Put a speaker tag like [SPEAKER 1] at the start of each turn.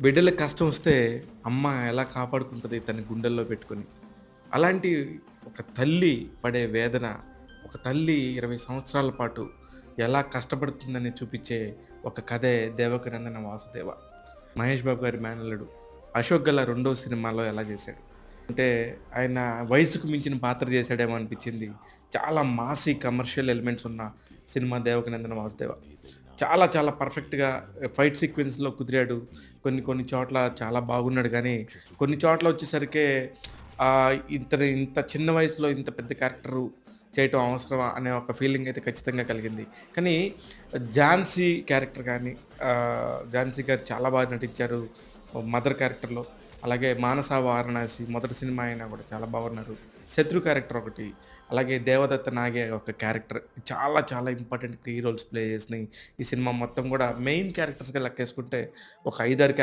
[SPEAKER 1] బిడ్డలకి కష్టం వస్తే అమ్మ ఎలా కాపాడుకుంటది తన గుండెల్లో పెట్టుకొని. అలాంటి ఒక తల్లి పడే వేదన, ఒక తల్లి 20 సంవత్సరాల పాటు ఎలా కష్టపడుతుందని చూపిచ్చే ఒక కథే 'దేవకనందన వాసుదేవ'. మహేష్ బాబు గారి మేనల్లుడు. అశోక్ గల రెండో సినిమాలో ఎలా చేశాడు. అంటే ఆయన వయసుకు మించిన పాత్ర చేశాడేమో అనిపిచ్చింది. చాలా మాసీ కమర్షియల్ ఎలిమెంట్స్ ఉన్న సినిమా 'దేవకనందన వాసుదేవ'. చాలా చాలా పర్ఫెక్ట్‌గా ఫైట్ సీక్వెన్స్‌లో కుదిరాడు. కొన్ని కొన్ని చోట్ల చాలా బాగున్నాడు గానీ, కొన్ని చోట్ల వచ్చేసరికే ఇంత చిన్న వయసులో ఇంత పెద్ద క్యారెక్టరు చేయటం అవసరమా అనే ఒక ఫీలింగ్ అయితే ఖచ్చితంగా కలిగింది. కానీ ఝాన్సీ క్యారెక్టర్ గానీ, ఝాన్సీ గారు చాలా బాగా నటించారు మదర్ క్యారెక్టర్‌లో. అలాగే 'మానస వారణాసి' మొదటి సినిమా అయినా కూడా చాలా బాగున్నారు. 'శత్రు' క్యారెక్టర్ ఒకటి, అలాగే 'దేవదత్త నాగే' ఒక క్యారెక్టర్ చాలా చాలా ఇంపార్టెంట్ కీ రోల్స్ ప్లే చేసినాయి. ఈ సినిమా మొత్తం కూడా మెయిన్ క్యారెక్టర్స్‌గా లెక్కేసుకుంటే ఒక 5, 6